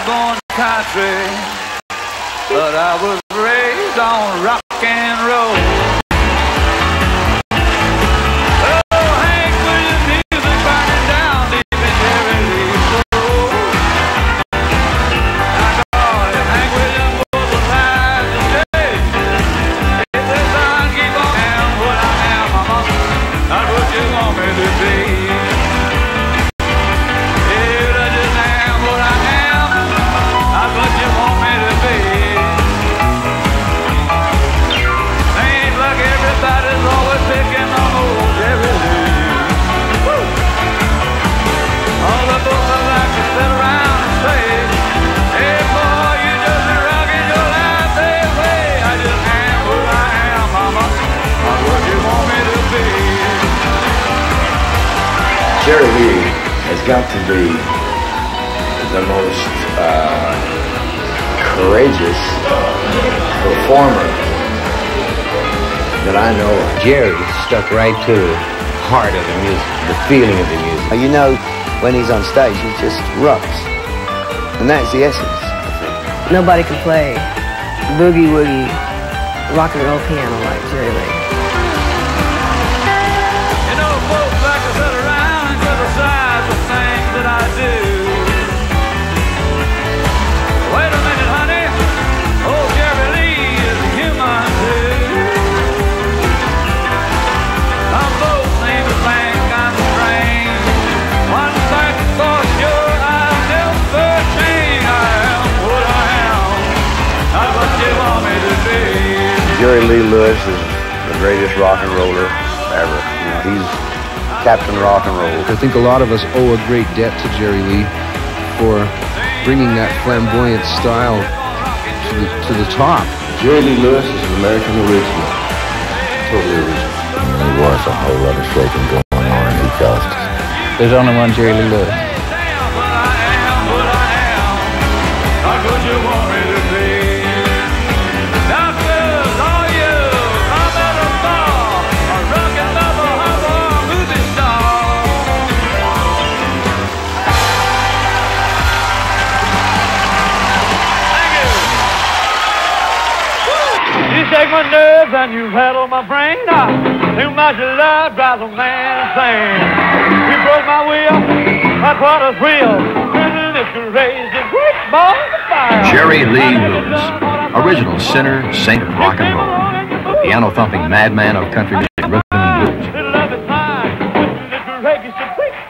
was born country, but I was raised on rock and roll. Oh, Hank Williams music burning down deep in Jerry Lee's soul. My God, if Hank Williams was alive today, if the sun keep on, I am what I am, mama, not what you want me to be. Jerry Lee has got to be the most courageous performer that I know of. Jerry stuck right to the heart of the music, the feeling of the music. You know, when he's on stage, he just rocks. And that's the essence, I think. Nobody can play boogie-woogie rock and roll piano like Jerry Lee. You know, folks like to sit around and criticize the things that I do. Wait a minute, honey. Oh, Jerry Lee is human too. Some folks seem to think I'm strange. One thing for sure, I'll never change. I am what I am, not what you want me to be. Jerry Lee Lewis is the greatest rock and roller ever. You know, he's Captain Rock and Roll. I think a lot of us owe a great debt to Jerry Lee for bringing that flamboyant style to the top. Jerry Lee Lewis is an American original. Totally original. There was a whole lot of shaking going on in the coast. There's only one Jerry Lee Lewis. Take my nerves and you rattle my brain. Too much love drives a man insane. You broke my will, that's what is real. It's crazy, great ball of fire. Jerry Lee Lewis, original sinner, saint of rock and roll, the piano-thumping madman of country music, rhythm and blues.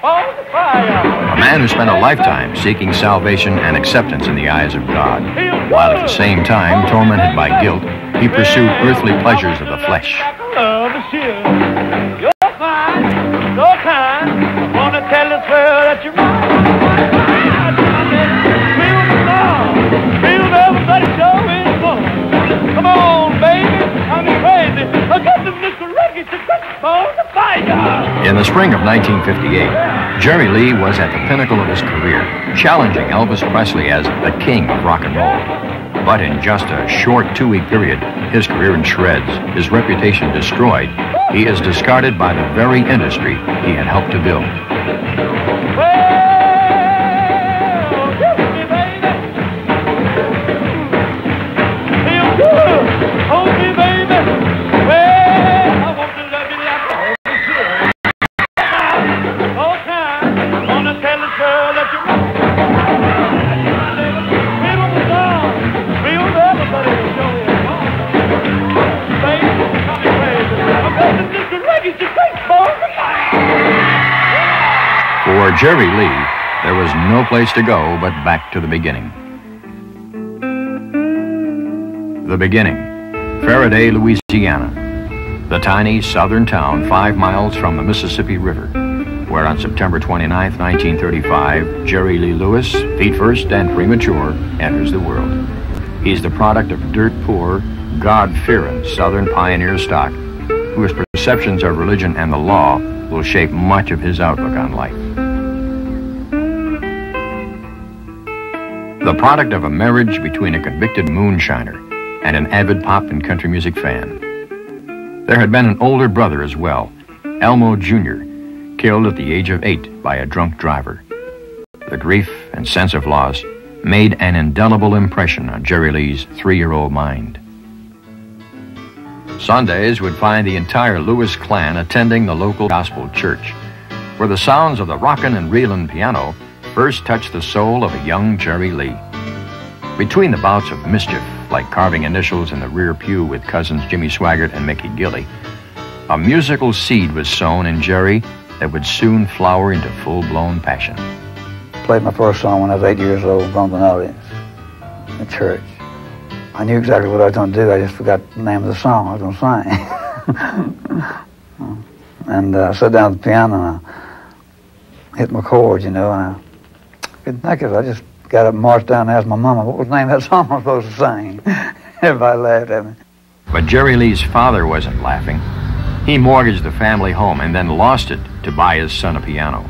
A man who spent a lifetime seeking salvation and acceptance in the eyes of God, while at the same time, tormented by guilt, he pursued earthly pleasures of the flesh. Love is you. You're fine, so kind. I want to tell this world that you're mine. Feel the song. Feel everybody showing fun. Come on, baby. I'm crazy. I got the Mr. Reggae to get on the fire. In the spring of 1958, Jerry Lee was at the pinnacle of his career, challenging Elvis Presley as the king of rock and roll. But in just a short 2-week period, his career in shreds, his reputation destroyed, he is discarded by the very industry he had helped to build. For Jerry Lee, there was no place to go but back to the beginning. The beginning, Faraday, Louisiana, the tiny southern town 5 miles from the Mississippi River, where on September 29, 1935, Jerry Lee Lewis, feet first and premature, enters the world. He's the product of dirt-poor, God-fearing southern pioneer stock, whose perceptions of religion and the law will shape much of his outlook on life. The product of a marriage between a convicted moonshiner and an avid pop and country music fan. There had been an older brother as well, Elmo Jr., killed at the age of 8 by a drunk driver. The grief and sense of loss made an indelible impression on Jerry Lee's 3-year-old mind. Sundays would find the entire Lewis clan attending the local gospel church, where the sounds of the rockin' and reelin' piano first touched the soul of a young Jerry Lee. Between the bouts of mischief, like carving initials in the rear pew with cousins Jimmy Swaggart and Mickey GIlley, a musical seed was sown in Jerry that would soon flower into full-blown passion. Played my first song when I was 8 years old in front of an audience in church. I knew exactly what I was going to do. I just forgot the name of the song I was going to sing. And I sat down at the piano and I hit my chords, and I couldn't think of it. I just got up and marched down and asked my mama what was the name of that song I was supposed to sing. Everybody laughed at me. But Jerry Lee's father wasn't laughing. He mortgaged the family home and then lost it to buy his son a piano.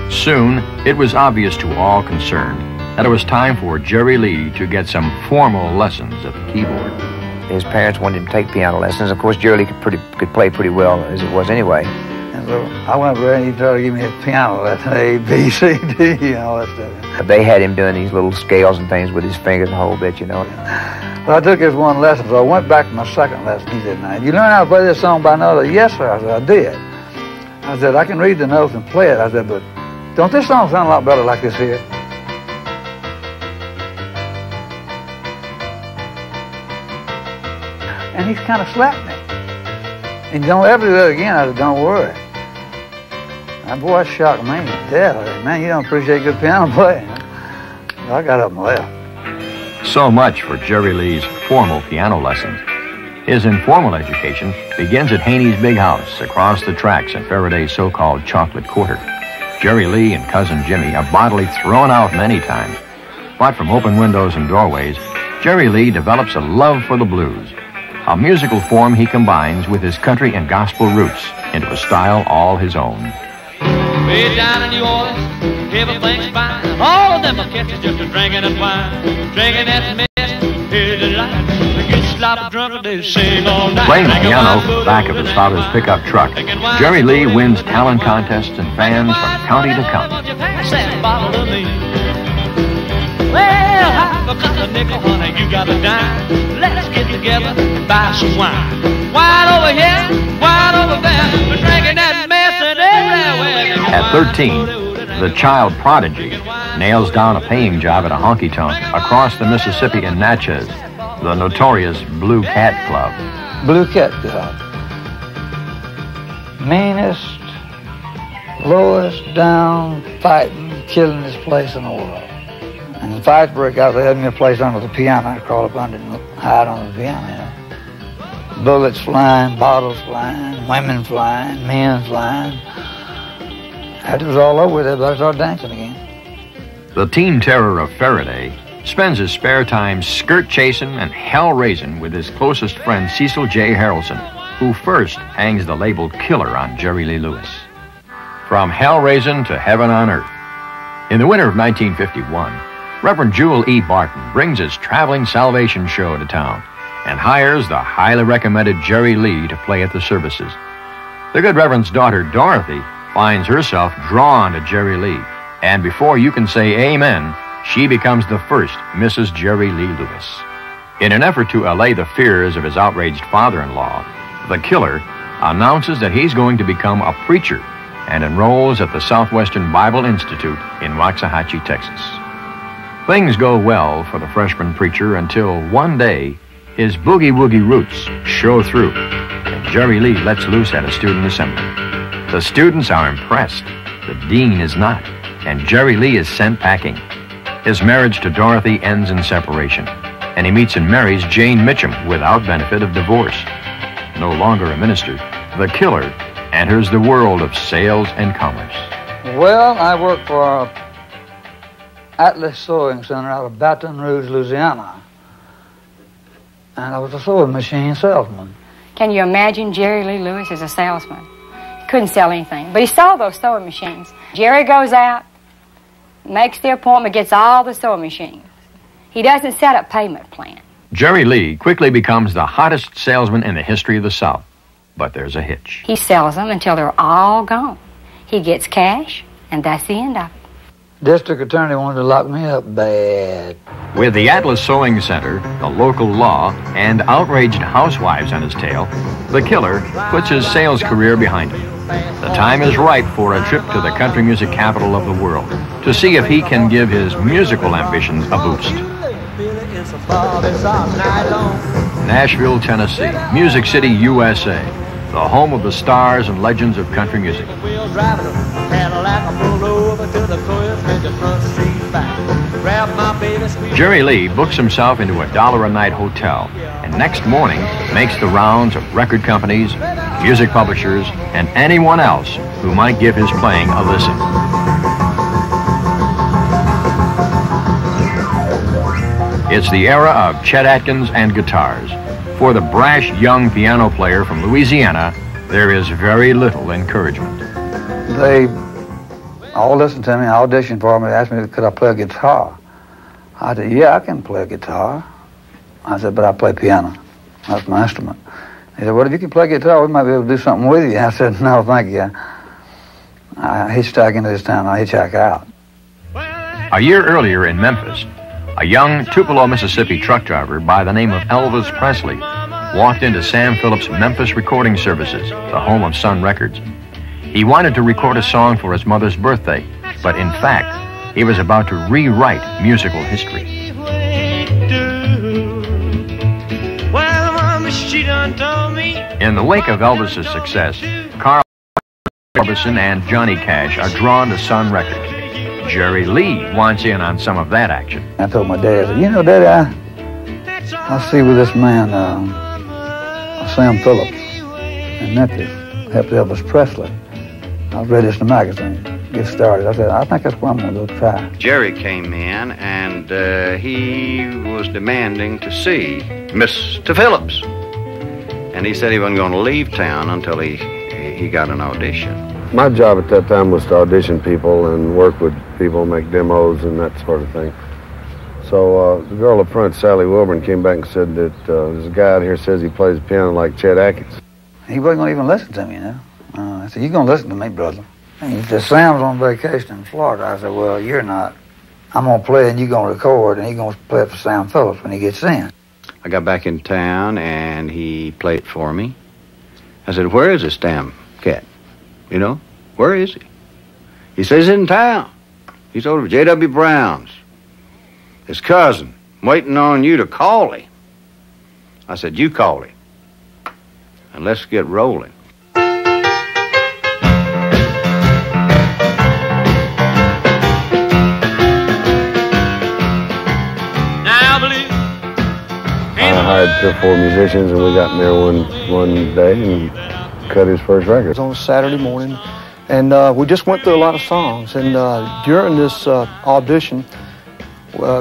Soon, it was obvious to all concerned that it was time for Jerry Lee to get some formal lessons at the keyboard. His parents wanted him to take piano lessons. Of course, Jerry Lee could play pretty well as it was anyway. And so I went over there and he tried to give me a piano lesson, A, B, C, D, all that stuff. They had him doing these little scales and things with his fingers and a whole bit, Well, I took his one lesson, so I went back to my second lesson. He said, "Now, you learn how to play this song by note?" Yes, sir. I said, "I did." I said, "I can read the notes and play it." I said, "But don't this song sound a lot better like this here?" And he kind of slapped me. And don't ever do that again. I said, "Don't worry." That boy shocked me to death. I said, "Man, you don't appreciate good piano playing." So I got up and left. So much for Jerry Lee's formal piano lessons. His informal education begins at Haney's Big House across the tracks in Faraday's so-called Chocolate Quarter. Jerry Lee and cousin Jimmy are bodily thrown out many times. But from open windows and doorways, Jerry Lee develops a love for the blues, a musical form he combines with his country and gospel roots into a style all his own. Way down in New Orleans, everything's fine. All of them are catches just a-drinking and wine. Drinking that mess, here's the light. They get sloppy drunk and they sing all night. Playing the piano from the back of his father's pickup truck, Jerry Lee wins talent contests and fans from county to county. Well, half a couple of nickel, honey, you got a dime. Let's get together and buy some wine. Wine over here, wine over there. We're drinking that mess and everywhere. At 13, the child prodigy nails down a paying job at a honky-tonk across the Mississippi in Natchez, the notorious Blue Cat Club. Blue Cat Club. Meanest, lowest down, fighting, killing this place in the world. And the fights broke out. They had me a place under the piano. I'd crawl up under and hide on the piano. Bullets flying, bottles flying, women flying, men flying. It was all over with it, but I started dancing again. The teen terror of Faraday spends his spare time skirt chasing and hell raising with his closest friend Cecil J. Harrelson, who first hangs the label killer on Jerry Lee Lewis. From hell raising to heaven on earth. In the winter of 1951, Reverend Jewel E. Barton brings his traveling salvation show to town and hires the highly recommended Jerry Lee to play at the services. The good Reverend's daughter, Dorothy, finds herself drawn to Jerry Lee, and before you can say amen, she becomes the first Mrs. Jerry Lee Lewis. In an effort to allay the fears of his outraged father-in-law, the killer announces that he's going to become a preacher and enrolls at the Southwestern Bible Institute in Waxahachie, Texas. Things go well for the freshman preacher until one day his boogie-woogie roots show through and Jerry Lee lets loose at a student assembly. The students are impressed, the dean is not, and Jerry Lee is sent packing. His marriage to Dorothy ends in separation, and he meets and marries Jane Mitchum without benefit of divorce. No longer a minister, the killer enters the world of sales and commerce. Well, I work for Atlas Sewing Center out of Baton Rouge, Louisiana. And I was a sewing machine salesman. Can you imagine Jerry Lee Lewis as a salesman? He couldn't sell anything, but he sold those sewing machines. Jerry goes out, makes the appointment, gets all the sewing machines. He doesn't set up payment plan. Jerry Lee quickly becomes the hottest salesman in the history of the South. But there's a hitch. He sells them until they're all gone. He gets cash, and that's the end of it. District attorney wanted to lock me up bad. With the Atlas Sewing Center, the local law, and outraged housewives on his tail, the killer puts his sales career behind him. The time is ripe for a trip to the country music capital of the world to see if he can give his musical ambitions a boost. Nashville, Tennessee, Music City, USA, the home of the stars and legends of country music. Jerry Lee books himself into a $1 a night hotel and next morning makes the rounds of record companies, music publishers, and anyone else who might give his playing a listen. It's the era of Chet Atkins and guitars. For the brash young piano player from Louisiana, there is very little encouragement. They all listened to me, auditioned for me, asked me could I play a guitar. I said, yeah, I can play a guitar. I said, but I play piano. That's my instrument. He said, well, if you can play guitar, we might be able to do something with you. I said, no, thank you. I hitchhike into this town, I hitchhike out. A year earlier in Memphis, a young Tupelo, Mississippi truck driver by the name of Elvis Presley walked into Sam Phillips' Memphis Recording Services, the home of Sun Records. He wanted to record a song for his mother's birthday, but in fact, he was about to rewrite musical history. In the wake of Elvis's success, Carl Orbison and Johnny Cash are drawn to Sun Records. Jerry Lee wants in on some of that action. I told my dad, I said, you know, Daddy, I see with this man, Sam Phillips in Memphis, helped Elvis Presley. I read this in the magazine, get started. I said, I think that's what I'm going to go try. Jerry came in and he was demanding to see Mr. Phillips. And he said he wasn't going to leave town until he got an audition. My job at that time was to audition people and work with people, make demos and that sort of thing. So the girl up front, Sally Wilburn, came back and said that there's a guy out here says he plays piano like Chet Atkins. He wasn't going to even listen to me, you know. I said, you're going to listen to me, brother. And he said, Sam's on vacation in Florida. I said, well, you're not. I'm going to play and you're going to record, and he's going to play it for Sam Phillips when he gets in. I got back in town and he played for me. I said, where is this damn cat? You know, where is he? He says he's in town. He's over at J.W. Brown's. His cousin, waiting on you to call him. I said, you call him. And let's get rolling. I hired 3 or 4 musicians and we got in there one day and cut his first record. It was on a Saturday morning, and we just went through a lot of songs. And during this audition,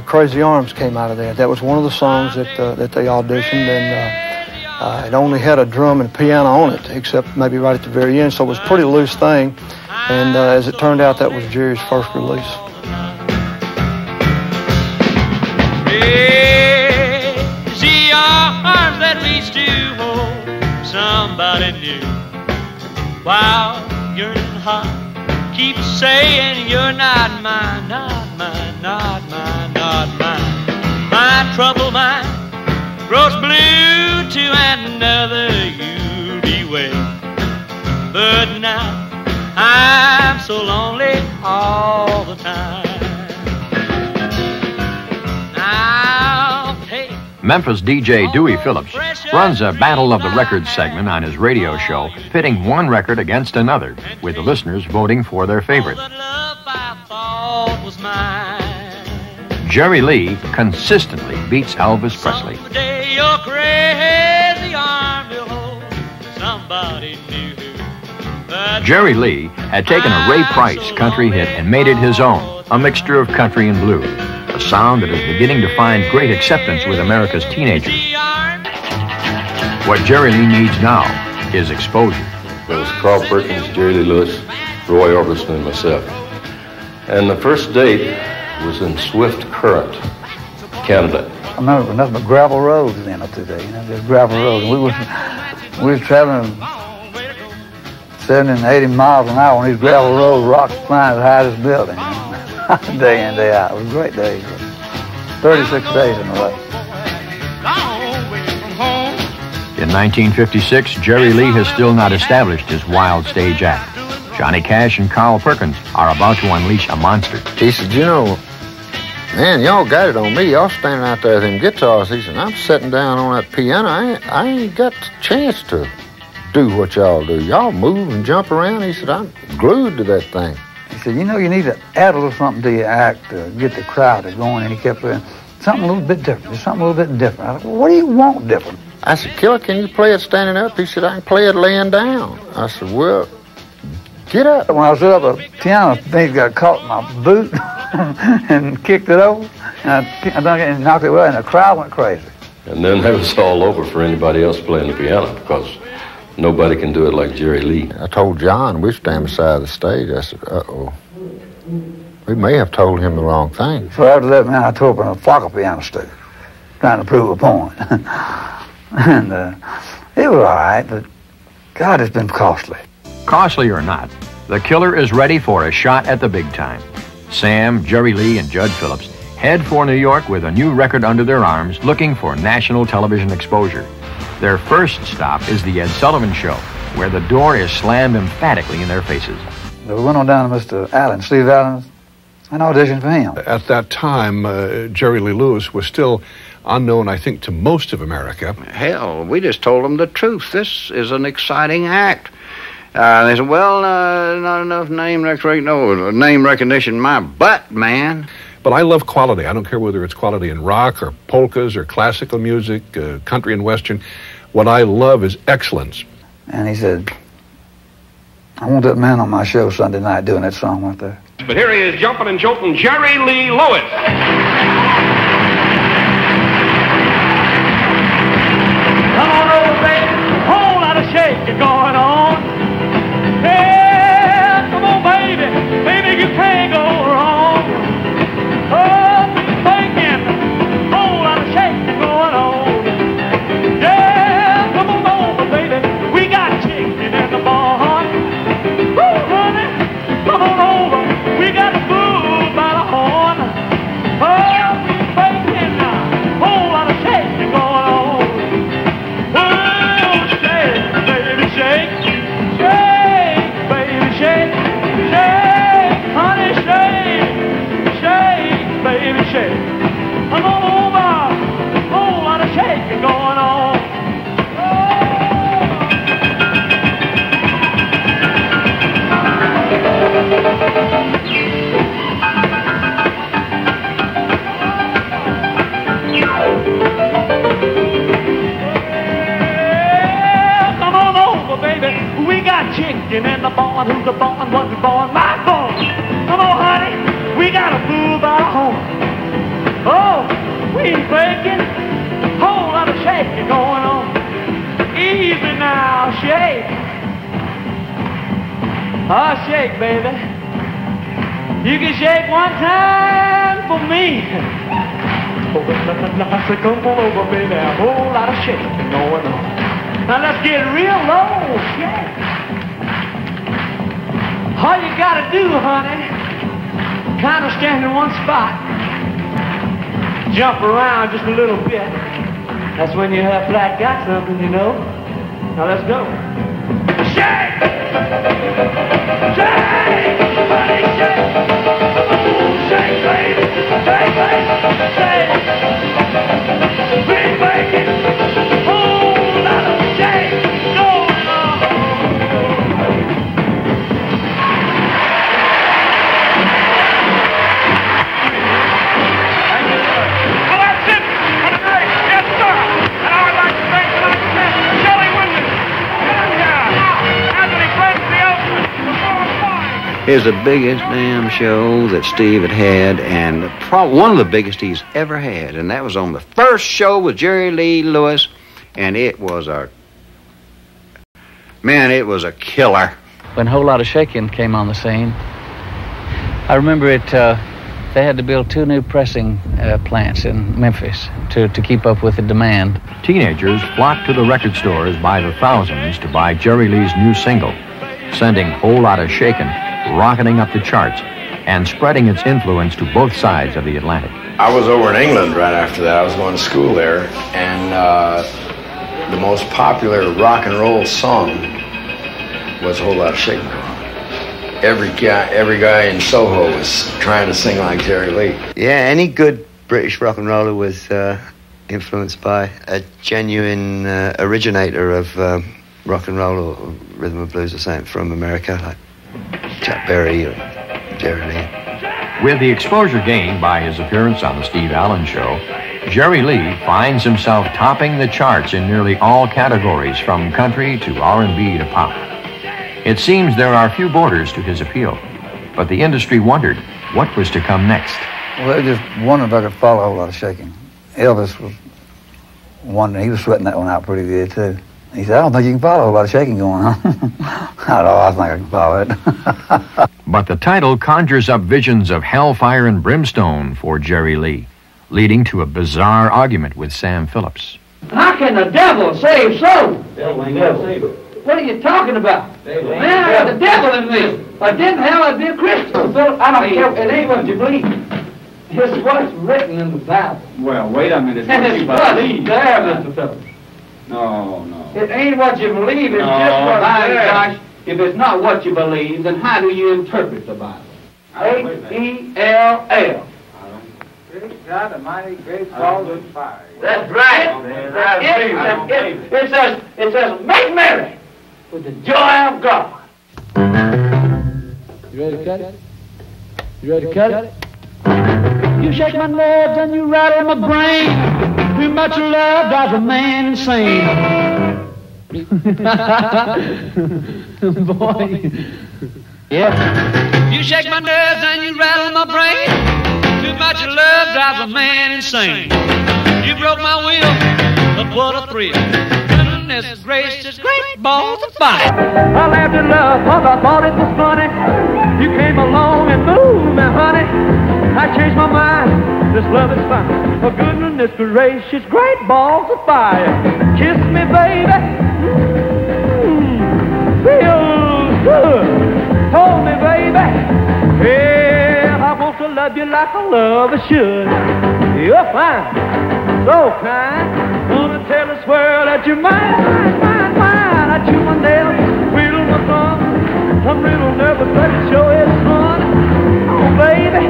Crazy Arms came out of there. That was one of the songs that they auditioned, and it only had a drum and piano on it, except maybe right at the very end, so it was a pretty loose thing. And as it turned out, that was Jerry's first release. See arms that reach to hold somebody new. While you're in hot, keep saying you're not mine, not mine, not mine, not mine. My troubled mind grows blue to another you'll be with. But now I'm so lonely all the time. Memphis DJ Dewey Phillips runs a Battle of the Records segment on his radio show, pitting one record against another, with the listeners voting for their favorite. Jerry Lee consistently beats Elvis Presley. Jerry Lee had taken a Ray Price country hit and made it his own, a mixture of country and blues. A sound that is beginning to find great acceptance with America's teenagers. What Jerry Lee needs now is exposure. It was Carl Perkins, Jerry Lee Lewis, Roy Orbison, and myself. And the first date was in Swift Current, Canada. remember nothing but gravel roads then up through there, you know, just gravel roads. And we was traveling 70 and 80 miles an hour on these gravel roads, rocks flying as high as this building, you know? Day in, day out. It was a great day. 36 days in a row. In 1956, Jerry Lee has still not established his wild stage act. Johnny Cash and Carl Perkins are about to unleash a monster. He said, you know, man, y'all got it on me. Y'all standing out there with them guitars. He said, I'm sitting down on that piano. I ain't got the chance to do what y'all do. Y'all move and jump around. He said, I'm glued to that thing. He said, you know, you need to add a little something to your act to get the crowd to going. And he kept saying, something a little bit different. Just something a little bit different. I said, well, what do you want different? I said, Killer, can you play it standing up? He said, I can play it laying down. I said, well, get up. When I was up at the piano, things got caught in my boot and kicked it over. And I knocked it away, and the crowd went crazy. And then that was all over for anybody else playing the piano because nobody can do it like Jerry Lee. I told John, we stand beside the stage. I said, uh-oh. We may have told him the wrong thing. So after that, man, I tore up on a Fokker piano stool, trying to prove a point. And it was all right, but God, it's been costly. Costly or not, the Killer is ready for a shot at the big time. Sam, Jerry Lee, and Judd Phillips head for New York with a new record under their arms, looking for national television exposure. Their first stop is the Ed Sullivan Show, where the door is slammed emphatically in their faces. We went on down to Mr. Allen, Steve Allen, and auditioned for him. At that time, Jerry Lee Lewis was still unknown, I think, to most of America. Hell, we just told them the truth. This is an exciting act. They said, well, not enough name recognition, my butt, man. But I love quality. I don't care whether it's quality in rock or polkas or classical music, country and western. What I love is excellence. And he said, I want that man on my show Sunday night doing that song right there. But here he is, jumping and jolting, Jerry Lee Lewis. Come on over, baby. Whole lot of shaking going on. Yeah, come on, baby. Baby, you can't go wrong. Oh, keep thinking. Whole lot of shaking going on. Yeah, come on over, baby. We got chicken in the barn. Woo, honey. Come on over. We got a bull by the horn. Oh, keep thinking. Whole lot of shaking going on. Come on over, whole lot of shaking going on. Yeah, come on over, baby. We got chicken in the barn. Who's the barn? What's the barn? My barn. Come on, honey. We got a fool by the horn. Oh, we ain't breaking. Whole lot of shaking going on. Easy now, shake. Oh, shake, baby. You can shake one time for me. Oh, I said, come on over, baby. A whole lot of shaking going on. Now let's get real low, shake. All you gotta do, honey, kind of stand in one spot. Jump around just a little bit. That's when you have flat got something, you know. Now let's go. Shake! Shake! Honey, shake! Shake, baby! Shake, baby! Shake! Big bacon! Whole lot of shake! Go on! Here's the biggest damn show that Steve had, and one of the biggest he's ever had, and that was on the first show with Jerry Lee Lewis, and it was a killer. When a Whole Lot of Shakin' came on the scene, I remember it They had to build 2 new pressing plants in Memphis to keep up with the demand. Teenagers flocked to the record stores by the thousands to buy Jerry Lee's new single, sending whole Lotta Shakin rocketing up the charts and spreading its influence to both sides of the Atlantic. I was over in England right after that. I was going to school there, and the most popular rock and roll song was Whole Lotta Shakin. Every guy in Soho was trying to sing like Jerry Lee. Yeah, any good British rock and roller was influenced by a genuine originator of rock and roll or rhythm and blues or something from America, like Chuck Berry or Jerry Lee. With the exposure gained by his appearance on the Steve Allen Show, Jerry Lee finds himself topping the charts in nearly all categories, from country to R&B to pop. It seems there are few borders to his appeal, but the industry wondered what was to come next. Well, they just wondered if I could follow a whole lot of Shakin. Elvis was wondering, he was sweating that one out pretty good too. He said, I don't think you can follow a whole lot of Shakin going on. I think I can follow it. But the title conjures up visions of hellfire and brimstone for Jerry Lee, leading to a bizarre argument with Sam Phillips. How can the devil save souls? What are you talking about? Man, the devil in me. If I didn't, hell, I'd be a Christian. I don't care. It ain't what you believe. It's what's written in the Bible. Well, wait a minute. And it's what's there, Mr. Phillips. No. It ain't what you believe. It's just what's there. Gosh, if it's not what you believe, then how do you interpret the Bible? H-E-L-L. Great God Almighty, great falls of fire. That's right. It says, make merry with the joy of God. You ready to cut it? You ready to cut it? You shake my nerves and you rattle my brain. Too much love drives a man insane. Boy. Yeah. You shake my nerves and you rattle my brain. Too much love drives a man insane. You broke my will, but what a thrill. Goodness gracious, great balls of fire. I laughed at love cause I thought it was funny. You came along and moved me, honey. I changed my mind, this love is fine. Oh, goodness gracious, great balls of fire. Kiss me, baby. Feels good. Hold me, baby. Yeah, I want to love you like a lover should. You're fine, so kind. Wanna tell this world that you're mine. I chew my nails, wiggle my thumb. I'm real nervous, but it sure is fun. Oh, baby,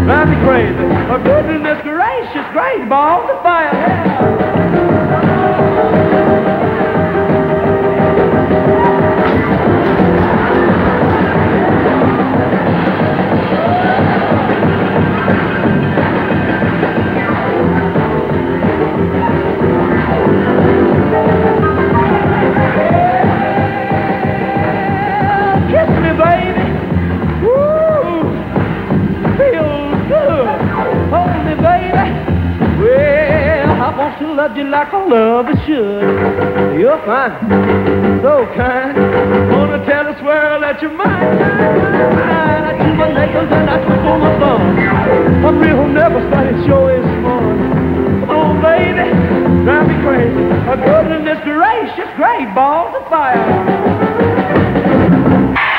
drive me crazy. Oh, goodness gracious, great balls of fire. Loved you like a lover should. You're fine, so kind. Wanna tell this world that you're mine. I chew my nails and I twinkle my thumb. I'm real nervous, but it sure is fun. Oh, baby, drive me crazy. Oh, goodness gracious, great balls of fire.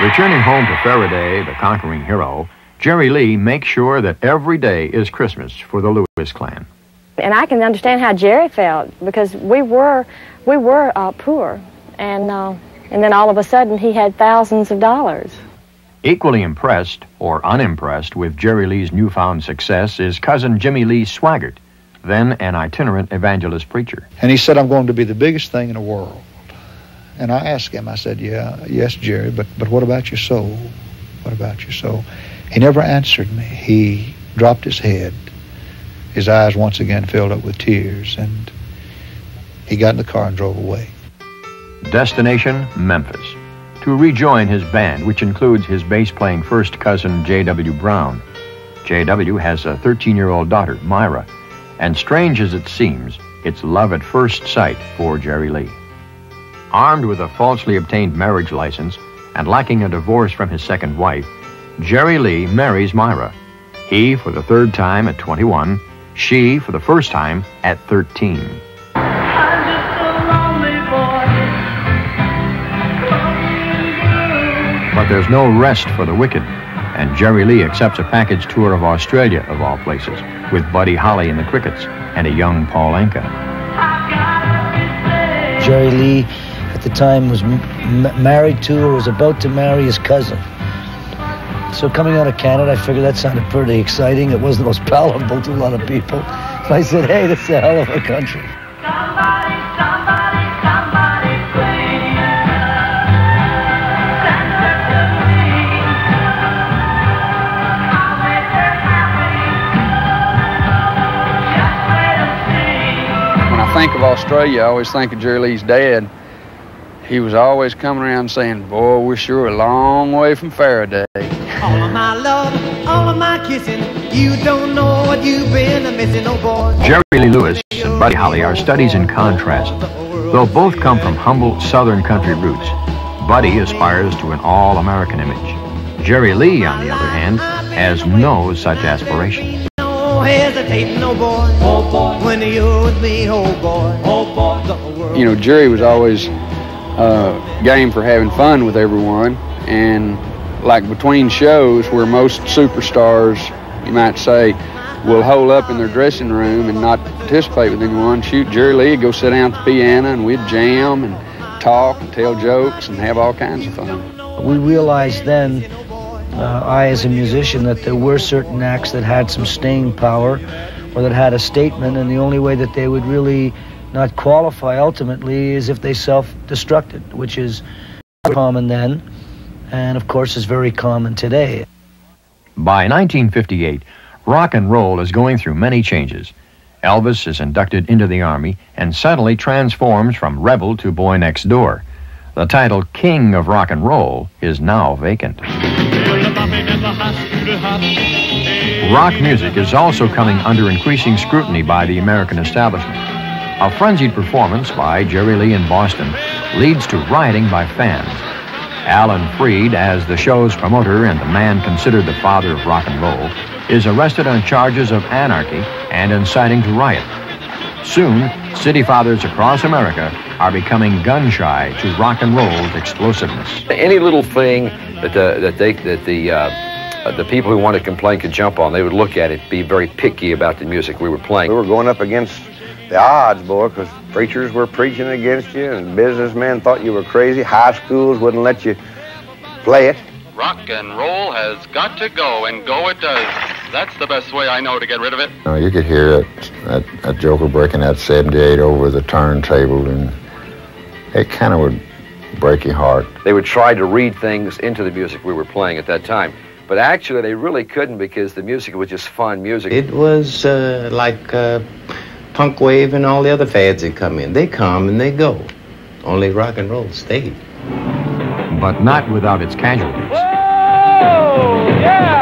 Returning home to Faraday, the conquering hero, Jerry Lee makes sure that every day is Christmas for the Lewis clan. And I can understand how Jerry felt, because we were poor, and then all of a sudden he had thousands of dollars. Equally impressed or unimpressed with Jerry Lee's newfound success is cousin Jimmy Lee Swaggart, then an itinerant evangelist preacher. And he said, I'm going to be the biggest thing in the world. And I asked him, I said, yes, Jerry, but what about your soul? What about your soul? He never answered me. He dropped his head. His eyes once again filled up with tears, and he got in the car and drove away. Destination, Memphis, to rejoin his band, which includes his bass-playing first cousin, J.W. Brown. J.W. has a 13-year-old daughter, Myra, and strange as it seems, it's love at first sight for Jerry Lee. Armed with a falsely obtained marriage license and lacking a divorce from his second wife, Jerry Lee marries Myra. He for the third time at 21, she for the first time at 13. But there's no rest for the wicked, and Jerry Lee accepts a package tour of Australia, of all places, with Buddy Holly and the Crickets and a young Paul Anka. Jerry Lee, at the time, was married to or was about to marry his cousin. So coming out of Canada, I figured that sounded pretty exciting. It wasn't the most palatable to a lot of people. But I said, hey, that's a hell of a country. When I think of Australia, I always think of Jerry Lee's dad. He was always coming around saying, boy, we're sure a long way from Faraday. All of my love, all of my kissing, you don't know what you've been missing, oh boy. Jerry Lee Lewis and Buddy Holly are studies in contrast. Though both come from humble southern country roots, Buddy aspires to an all-American image. Jerry Lee, on the other hand, has no such aspiration. No hesitating, oh boy, when you're with me, oh boy, You know, Jerry was always game for having fun with everyone, and like between shows where most superstars, you might say, will hole up in their dressing room and not participate with anyone, shoot, Jerry Lee would go sit down at the piano and we'd jam and talk and tell jokes and have all kinds of fun. We realized then, I as a musician, that there were certain acts that had some staying power or that had a statement, and the only way that they would really not qualify ultimately is if they self-destructed, which is common then, and of course is very common today. By 1958, rock and roll is going through many changes. Elvis is inducted into the Army and suddenly transforms from rebel to boy next door. The title King of Rock and Roll is now vacant. Rock music is also coming under increasing scrutiny by the American establishment. A frenzied performance by Jerry Lee in Boston leads to rioting by fans. Alan Freed, as the show's promoter and the man considered the father of rock and roll, is arrested on charges of anarchy and inciting to riot. Soon, city fathers across America are becoming gun-shy to rock and roll's explosiveness. Any little thing that the people who want to complain could jump on, they would look at it, be very picky about the music we were playing. We were going up against the odds, boy, because preachers were preaching against you and businessmen thought you were crazy. High schools wouldn't let you play it. Rock and roll has got to go, and go it does. That's the best way I know to get rid of it. You could hear that joker breaking that 78 over the turntable, and it kind of would break your heart. They would try to read things into the music we were playing at that time, but actually they really couldn't, because the music was just fun music. It was like punk wave and all the other fads that come in. They come and they go. Only rock and roll stayed. But not without its casualties. Whoa, yeah!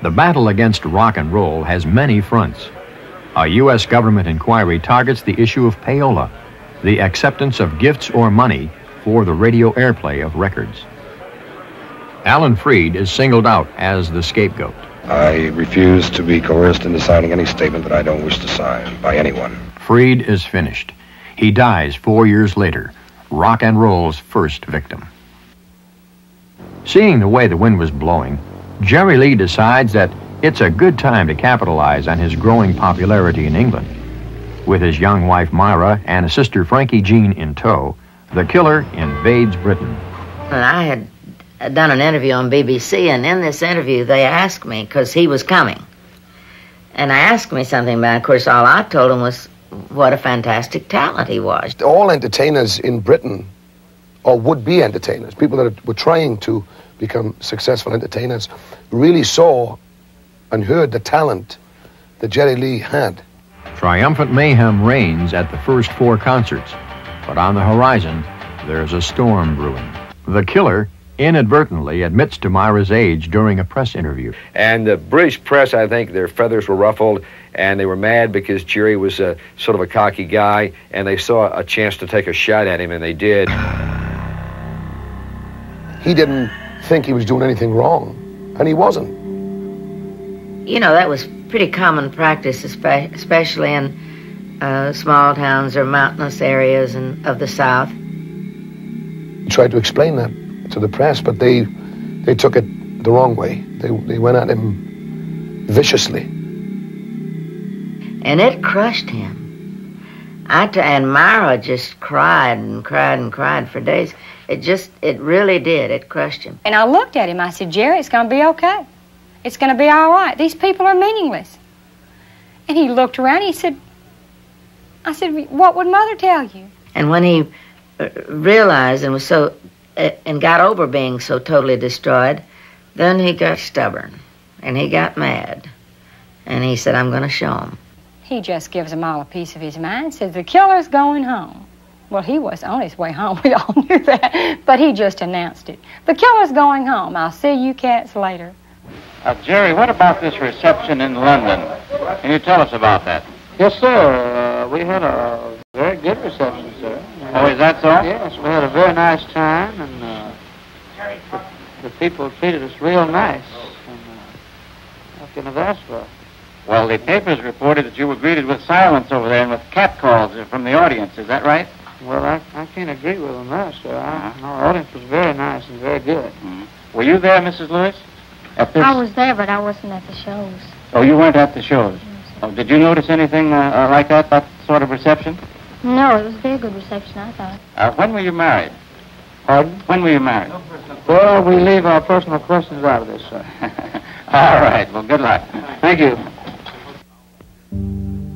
The battle against rock and roll has many fronts. A U.S. government inquiry targets the issue of payola, the acceptance of gifts or money for the radio airplay of records. Alan Freed is singled out as the scapegoat. I refuse to be coerced into signing any statement that I don't wish to sign by anyone. Freed is finished. He dies 4 years later, rock and roll's first victim. Seeing the way the wind was blowing, Jerry Lee decides that it's a good time to capitalize on his growing popularity in England. With his young wife Myra and his sister Frankie Jean in tow, the killer invades Britain. And I had done an interview on BBC, and in this interview they asked me, because he was coming, and I asked me something about it. Of course, all I told him was what a fantastic talent he was. All entertainers in Britain, or would-be entertainers, people that were trying to become successful entertainers, really saw and heard the talent that Jerry Lee had. Triumphant mayhem reigns at the first 4 concerts, but on the horizon, there's a storm brewing. The killer inadvertently admits to Myra's age during a press interview. And the British press, I think, their feathers were ruffled, and they were mad because Jerry was sort of a cocky guy, and they saw a chance to take a shot at him, and they did. He didn't think he was doing anything wrong, and he wasn't. You know, that was pretty common practice, especially in small towns or mountainous areas of the South. He tried to explain that to the press, but they took it the wrong way. They went at him viciously. And it crushed him. And Myra just cried and cried and cried for days. It really did. It crushed him. And I looked at him. I said, Jerry, it's going to be okay. It's going to be all right. These people are meaningless. And he looked around. I said, what would Mother tell you? And when he realized and was and got over being so totally destroyed, then he got stubborn and he got mad. And he said, I'm going to show him. He just gives them all a piece of his mind, says the killer's going home. Well, he was on his way home. We all knew that. But he just announced it. The killer's going home. I'll see you cats later. Jerry, what about this reception in London? Can you tell us about that? Yes, sir. We had a very good reception, sir. Oh, is that so? Yes, we had a very nice time, and the people treated us real nice. And I couldn't have asked for it. Well, the papers reported that you were greeted with silence over there and with catcalls from the audience. Is that right? Well, I can't agree with them there, sir. Our audience was very nice and very good. Mm-hmm. Were you there, Mrs. Lewis? I was there, but I wasn't at the shows. Oh, you weren't at the shows? Oh, did you notice anything like that sort of reception? No, it was a very good reception, I thought. When were you married? Pardon? When were you married? Well, we leave our personal questions out of this, sir. All right. Well, good luck. Thank you.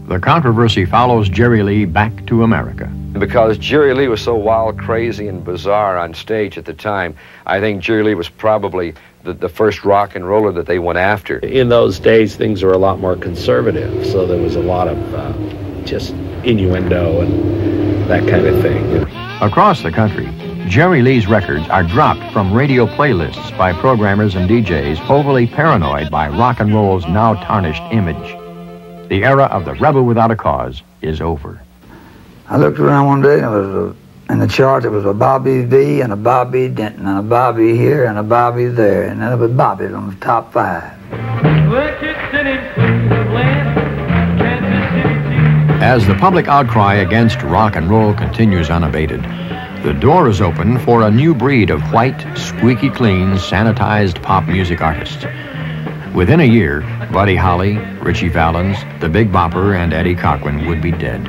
The controversy follows Jerry Lee back to America. Because Jerry Lee was so wild, crazy, and bizarre on stage at the time, I think Jerry Lee was probably the first rock and roller that they went after. In those days, things were a lot more conservative, so there was a lot of just innuendo and that kind of thing. Across the country, Jerry Lee's records are dropped from radio playlists by programmers and DJs overly paranoid by rock and roll's now tarnished image. The era of the rebel without a cause is over. I looked around one day and it was in the chart there was a Bobby V and a Bobby Denton and a Bobby here and a Bobby there, and then it was Bobby's on the top 5. As the public outcry against rock and roll continues unabated, the door is open for a new breed of white, squeaky clean, sanitized pop music artists. Within a year, Buddy Holly, Ritchie Valens, the Big Bopper, and Eddie Cochran would be dead.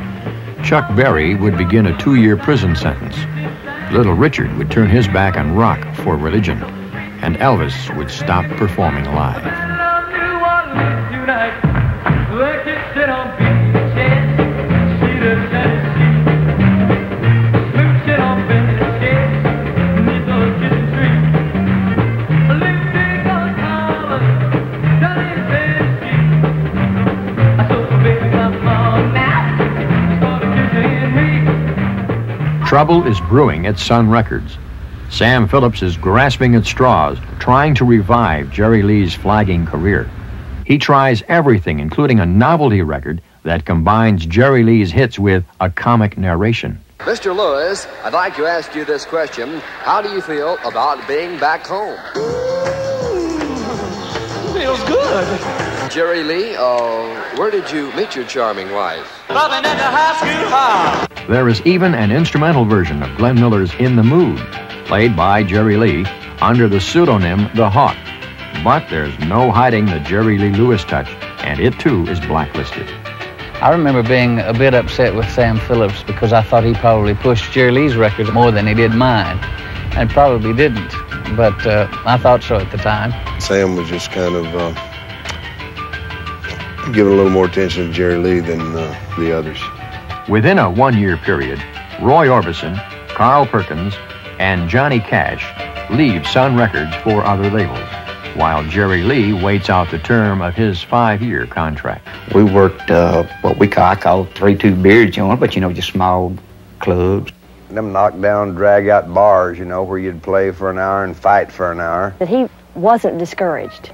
Chuck Berry would begin a 2-year prison sentence. Little Richard would turn his back on rock for religion, and Elvis would stop performing live. Trouble is brewing at Sun Records. Sam Phillips is grasping at straws, trying to revive Jerry Lee's flagging career. He tries everything, including a novelty record that combines Jerry Lee's hits with a comic narration. Mr. Lewis, I'd like to ask you this question. How do you feel about being back home? Feels good. Jerry Lee, where did you meet your charming wife? Loving at the high school hall. There is even an instrumental version of Glenn Miller's In the Mood, played by Jerry Lee under the pseudonym The Hawk. But there's no hiding the Jerry Lee Lewis touch, and it too is blacklisted. I remember being a bit upset with Sam Phillips because I thought he probably pushed Jerry Lee's record more than he did mine, and probably didn't, but I thought so at the time. Sam was just kind of giving a little more attention to Jerry Lee than the others. Within a one-year period, Roy Orbison, Carl Perkins, and Johnny Cash leave Sun Records for other labels, while Jerry Lee waits out the term of his 5-year contract. We worked what I call 3-2 beer joint, but just small clubs. Them knockdown, drag-out bars, where you'd play for an hour and fight for an hour. But he wasn't discouraged.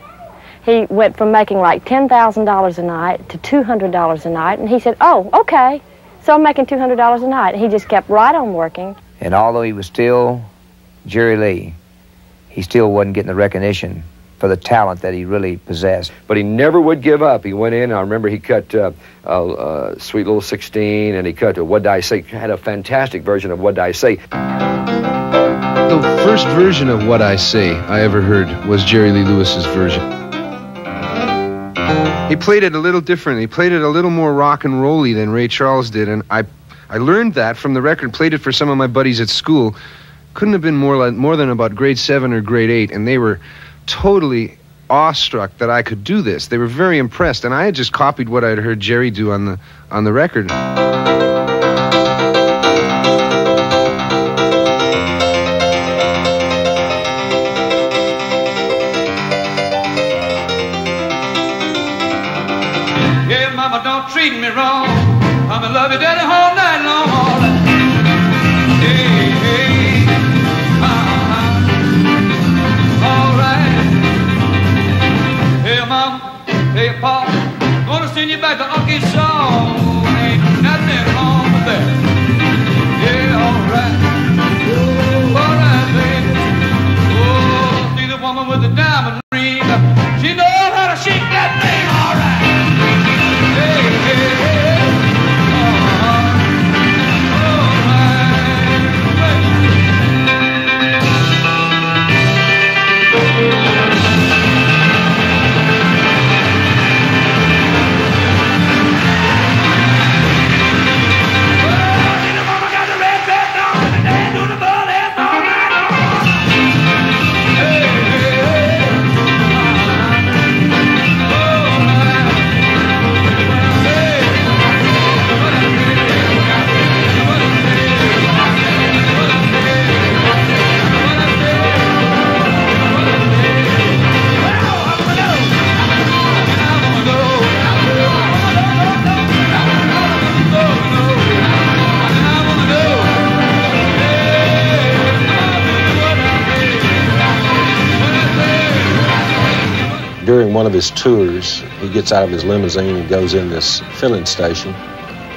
He went from making like $10,000 a night to $200 a night, and he said, oh, okay, so I'm making $200 a night. And he just kept right on working. And although he was still Jerry Lee, he still wasn't getting the recognition for the talent that he really possessed. But he never would give up. He went in, I remember he cut Sweet Little 16, and he cut What'd I Say, had a fantastic version of What'd I Say. The first version of What I Say I ever heard was Jerry Lee Lewis's version. He played it a little different. He played it a little more rock and roll-y than Ray Charles did, and I learned that from the record, played it for some of my buddies at school. Couldn't have been more than about grade 7 or grade 8, and they were totally awestruck that I could do this. They were very impressed, and I had just copied what I'd heard Jerry do on the record. Yeah, mama, don't treat me wrong. I'ma love you, daddy, all night long. Hey, hey, all right. Hey, mama, hey, pa, gonna send you back to Uncle Shaw. Ain't nothing wrong with that. Yeah, all right, baby. Oh, see the woman with the diamond ring. She knows how to shake that thing, all right. Hey, hey, hey. During one of his tours, he gets out of his limousine and goes in this filling station.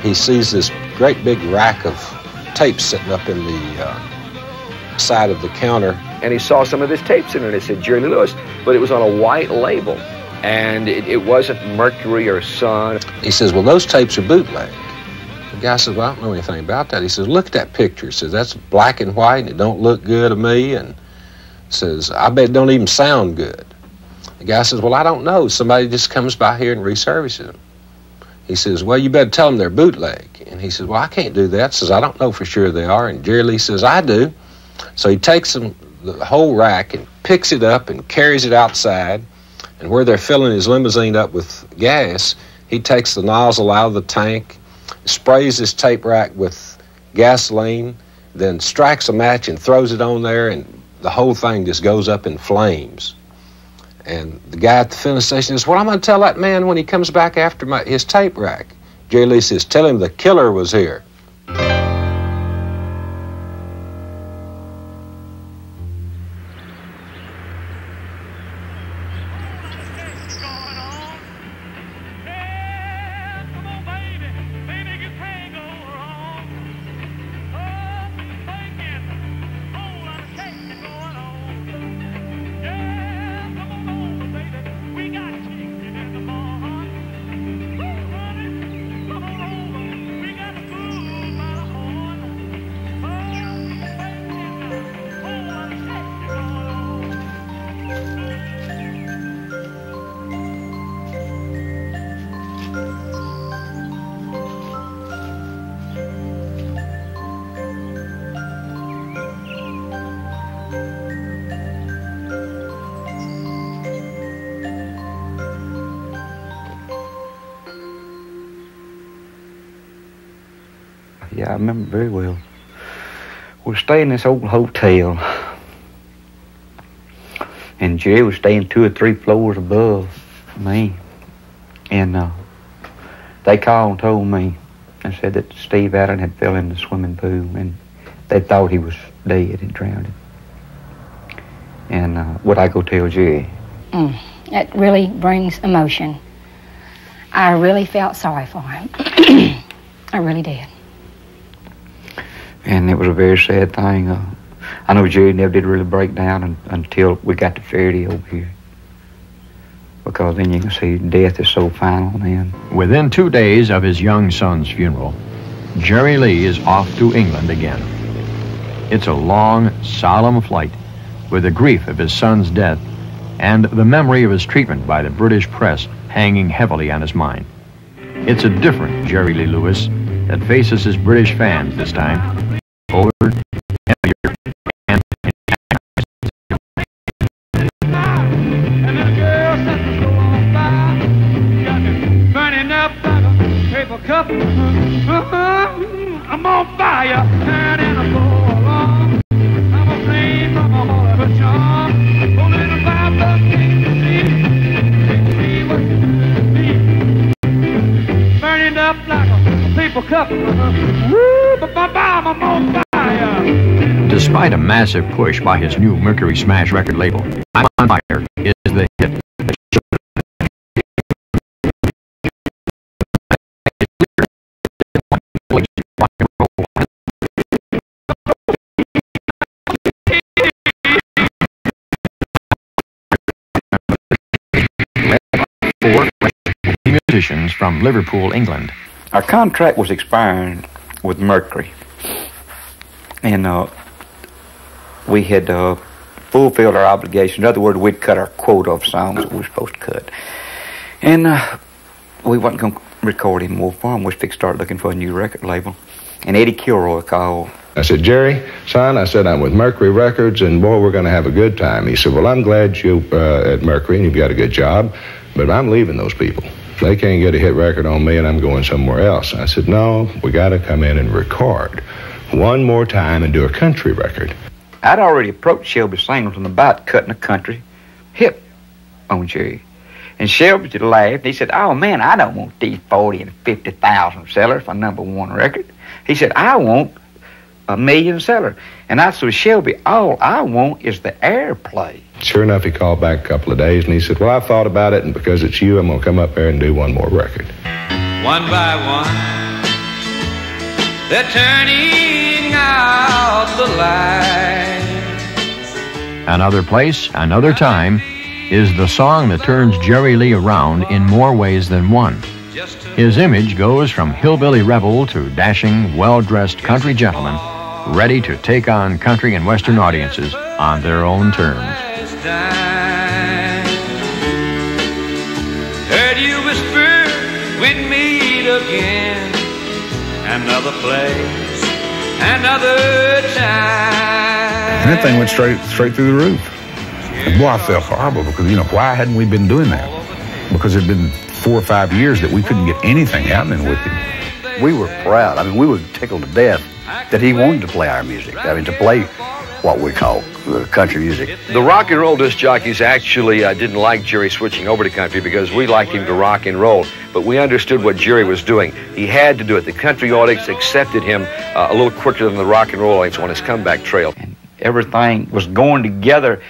He sees this great big rack of tapes sitting up in the side of the counter. And he saw some of his tapes in it. It said Jerry Lee Lewis, but it was on a white label. And it wasn't Mercury or Sun. He says, well, those tapes are bootleg. The guy says, well, I don't know anything about that. He says, look at that picture. He says, that's black and white, and it don't look good to me. And says, I bet it don't even sound good. The guy says, well, I don't know. Somebody just comes by here and resurfaces them. He says, well, you better tell them they're bootleg. And he says, well, I can't do that. Says, I don't know for sure they are. And Jerry Lee says, I do. So he takes them, the whole rack, and picks it up and carries it outside. And where they're filling his limousine up with gas, he takes the nozzle out of the tank, sprays his tape rack with gasoline, then strikes a match and throws it on there, and the whole thing just goes up in flames. And the guy at the filling station says, well, I'm going to tell that man when he comes back after his tape rack. Jerry Lee says, tell him the killer was here. I remember very well. We were staying in this old hotel, and Jerry was staying 2 or 3 floors above me. And they called and told me and said that Steve Allen had fell in the swimming pool, and they thought he was dead and drowned. And what I go tell Jerry? It really brings emotion. I really felt sorry for him. I really did. And it was a very sad thing. I know Jerry never did really break down until we got to Faraday over here. Because then you can see death is so final then. Within 2 days of his young son's funeral, Jerry Lee is off to England again. It's a long, solemn flight with the grief of his son's death and the memory of his treatment by the British press hanging heavily on his mind. It's a different Jerry Lee Lewis that faces his British fans this time. Older, heavier, and burning up like a paper cup. I'm on fire, and in a bowl along. I'm a flame from a hole of a charm. Holding a fire, but can't see what you do to me. Burning up like a paper cup. Woo, I'm on fire. Despite a massive push by his new Mercury Smash record label, I'm on Fire is the hit. Musicians from Liverpool, England. Our contract was expiring with Mercury, and we had fulfilled our obligation. In other words, we'd cut our quota of songs that we were supposed to cut, and we wasn't going to record any more for them. We was fixed to start looking for a new record label, and Eddie Kilroy called. I said, Jerry, son, I said, I'm with Mercury Records, and boy, we're going to have a good time. He said, well, I'm glad you're at Mercury, and you've got a good job, but I'm leaving those people. They can't get a hit record on me, and I'm going somewhere else. I said, no, we got to come in and record one more time and do a country record. I'd already approached Shelby Singleton about cutting a country hip on Jerry. And Shelby just laughed. He said, oh, man, I don't want these 40 and 50,000 sellers for #1 record. He said, I want a 1 million seller. And I said, Shelby, all I want is the airplay. Sure enough, he called back a couple of days, and he said, well, I've thought about it, and because it's you, I'm going to come up there and do one more record. One by one, they're turning out the lights. Another Place, Another Time is the song that turns Jerry Lee around in more ways than one. His image goes from hillbilly rebel to dashing, well-dressed country gentleman, ready to take on country and western audiences on their own terms. Heard you whisper, we'd meet again. Another place, another time. And that thing went straight through the roof. And boy, I felt horrible because, why hadn't we been doing that? Because it had been 4 or 5 years that we couldn't get anything happening with him. We were proud. I mean, we were tickled to death that he wanted to play our music. I mean, to play what we call country music. The rock and roll disc jockeys actually didn't like Jerry switching over to country because we liked him to rock and roll, but we understood what Jerry was doing. He had to do it. The country audience accepted him a little quicker than the rock and roll audience on his comeback trail. And everything was going together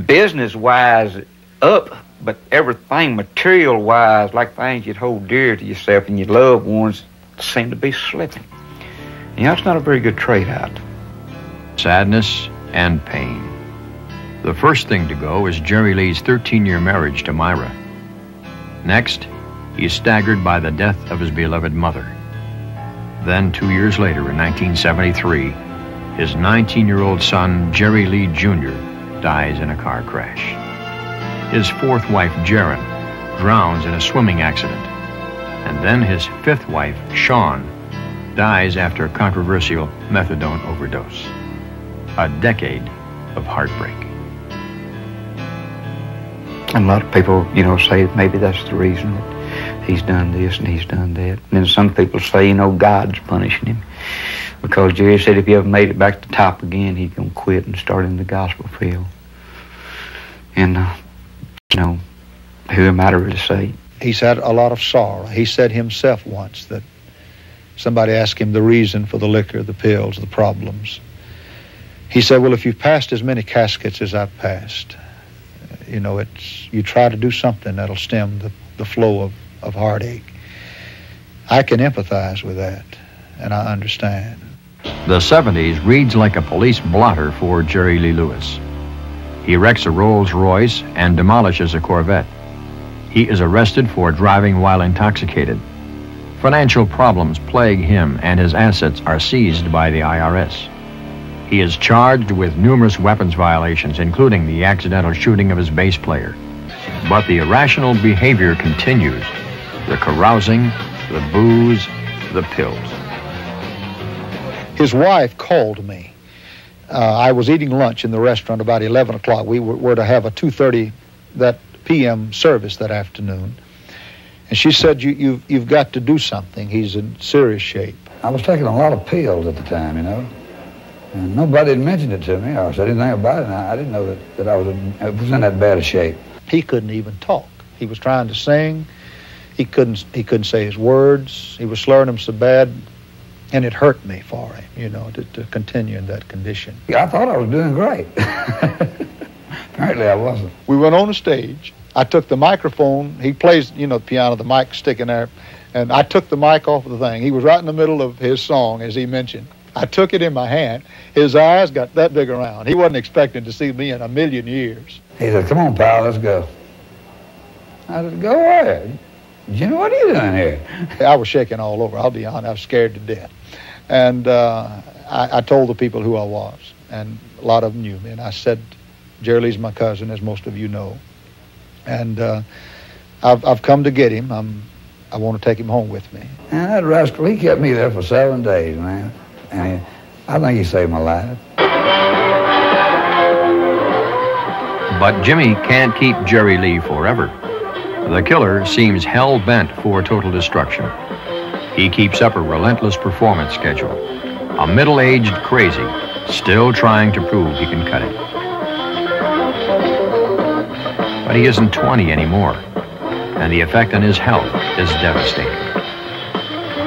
business-wise up, but everything material-wise, like things you'd hold dear to yourself and your loved ones, seemed to be slipping. It's not a very good trade-out. Sadness and pain. The first thing to go is Jerry Lee's 13-year marriage to Myra. Next, he's staggered by the death of his beloved mother. Then, 2 years later, in 1973, his 19-year-old son, Jerry Lee Jr., dies in a car crash. His 4th wife, Jaren, drowns in a swimming accident. And then his 5th wife, Shawn, dies after a controversial methadone overdose. A decade of heartbreak. And a lot of people, say maybe that's the reason he's done this and he's done that. And then some people say, you know, God's punishing him. Because Jerry said if he ever made it back to the top again, he's going to quit and start in the gospel field. And, you know, who am I to really say? He's had a lot of sorrow. He said himself once that somebody asked him the reason for the liquor, the pills, the problems. He said, well, if you've passed as many caskets as I've passed, you know, you try to do something that'll stem the flow of heartache. I can empathize with that, and I understand. The 70s reads like a police blotter for Jerry Lee Lewis. He wrecks a Rolls Royce and demolishes a Corvette. He is arrested for driving while intoxicated. Financial problems plague him, and his assets are seized by the IRS. He is charged with numerous weapons violations, including the accidental shooting of his bass player. But the irrational behavior continues. The carousing, the booze, the pills. His wife called me. I was eating lunch in the restaurant about 11 o'clock. We were to have a 2:30 p.m. service that afternoon. And she said, you've got to do something. He's in serious shape. I was taking a lot of pills at the time, you know. And nobody had mentioned it to me or said anything about it. And I didn't know that I was in that bad a shape. He couldn't even talk. He was trying to sing. He couldn't say his words. He was slurring them so bad. And it hurt me for him, you know, to continue in that condition. Yeah, I thought I was doing great. Apparently I wasn't. We went on the stage. I took the microphone. He plays, you know, the piano, the mic sticking there. And I took the mic off of the thing. He was right in the middle of his song, as he mentioned. I took it in my hand. His eyes got that big around. He wasn't expecting to see me in a million years. He said, come on, pal, let's go. I said, go where? Jimmy, what are you doing here? I was shaking all over. I'll be honest. I was scared to death. And I told the people who I was, and a lot of them knew me. And I said, Jerry Lee's my cousin, as most of you know. And I've come to get him. I want to take him home with me. And that rascal, he kept me there for 7 days, man. And I think he saved my life. But Jimmy can't keep Jerry Lee forever. The killer seems hell-bent for total destruction. He keeps up a relentless performance schedule. A middle-aged crazy, still trying to prove he can cut it. But he isn't 20 anymore, and the effect on his health is devastating.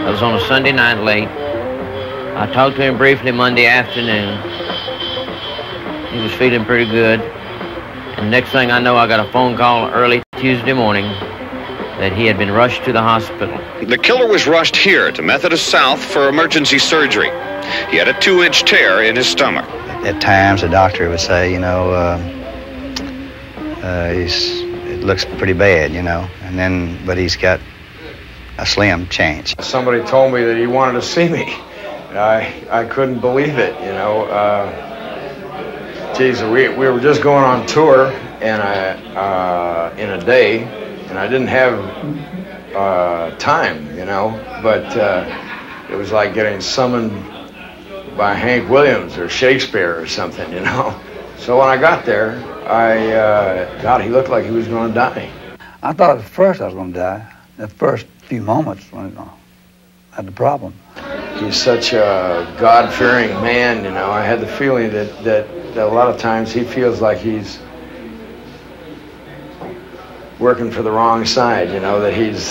It was on a Sunday night late. I talked to him briefly Monday afternoon. He was feeling pretty good. And next thing I know, I got a phone call early Tuesday morning that he had been rushed to the hospital. The killer was rushed here to Methodist South for emergency surgery. He had a 2-inch tear in his stomach. At times, the doctor would say, you know, it looks pretty bad, you know, but he's got a slim chance. Somebody told me that he wanted to see me. And I couldn't believe it, you know. Geez, we were just going on tour in a day, and I didn't have time, you know, but it was like getting summoned by Hank Williams or Shakespeare or something, you know. So when I got there, God, he looked like he was going to die. I thought at first I was going to die. The first few moments when I had the problem. He's such a God-fearing man, you know. I had the feeling that a lot of times he feels like he's working for the wrong side, you know, that he's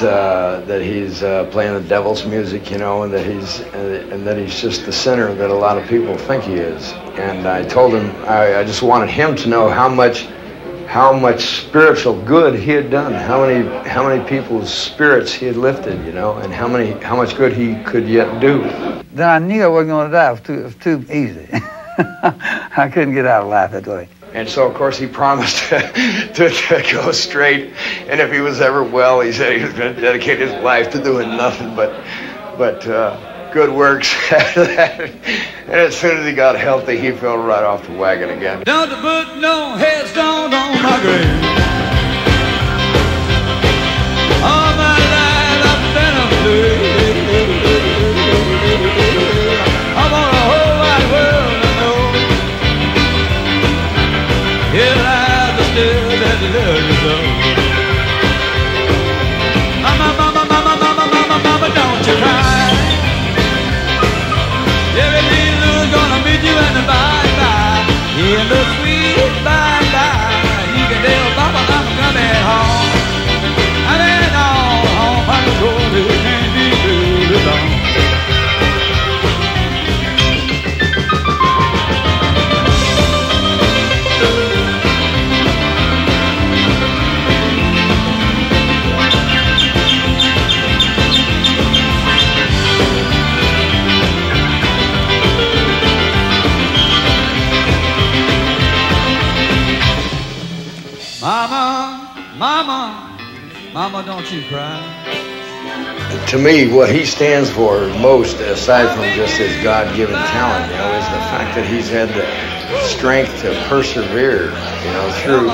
playing the devil's music, you know, and that he's just the sinner that a lot of people think he is. And I told him I just wanted him to know how much spiritual good he had done, how many people's spirits he had lifted, you know, and how much good he could yet do. Then I knew I wasn't going to die. It was too easy. I couldn't get out of life that way. And so, of course, he promised to go straight. And if he was ever well, he said he was going to dedicate his life to doing nothing but good works after that. And as soon as he got healthy, he fell right off the wagon again. Don't put no headstone on my grave. All my life I've been a slave. I want a whole wide world to know. Here lies the still that love you so. My Mama, mama, mama, don't you cry. To me, what he stands for most, aside from just his God-given talent, you know, is the fact that he's had the strength to persevere, you know, through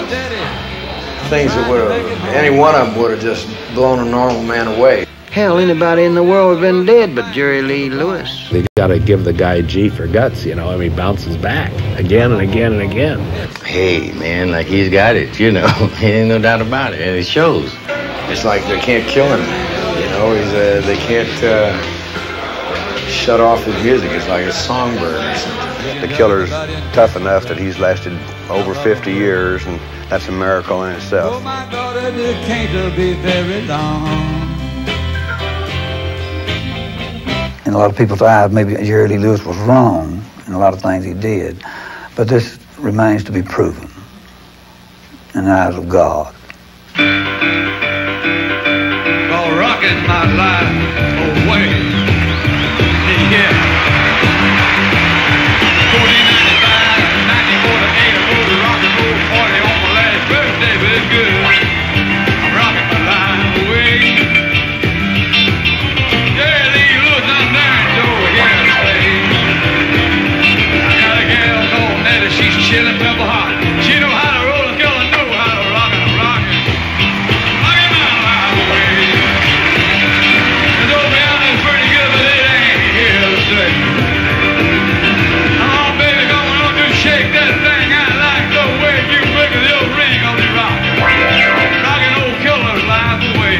things that would have, any one of them would have just blown a normal man away. Hell, anybody in the world would have been dead but Jerry Lee Lewis. They got to give the guy G for guts, you know. I mean, he bounces back again and again and again. Hey, man, like he's got it, you know. Ain't no doubt about it, and it shows. It's like they can't kill him, you know. They can't shut off his music. It's like a songbird or something. The Killer's tough enough that he's lasted over 50 years, and that's a miracle in itself. Oh, my daughter, it can't be very long. In a lot of people's eyes, maybe Jerry Lee Lewis was wrong in a lot of things he did, but this remains to be proven in the eyes of God. Oh, rocking my life away. Yeah. 1495, 1948, I rode a rock and roll party on my last birthday, but it's good. I'm rocking my life away. Jerry Lee Lewis, I'm down door here to stay. I got a gal called Nettie, she's chillin' pepper hot. She know how to roll and girl, I know how to rock and I'm rocking. Rocking my life away. It's over down there pretty good, but it ain't here to stay. Oh, baby, come on, just shake that thing out like the way you make a little ring on the rock. Rocking old Killer's life away.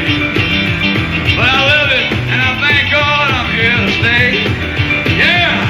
But I love it, and I thank God I'm here to stay. Yeah!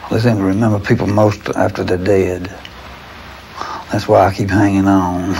They seem to remember people most after they're dead. That's why I keep hanging on.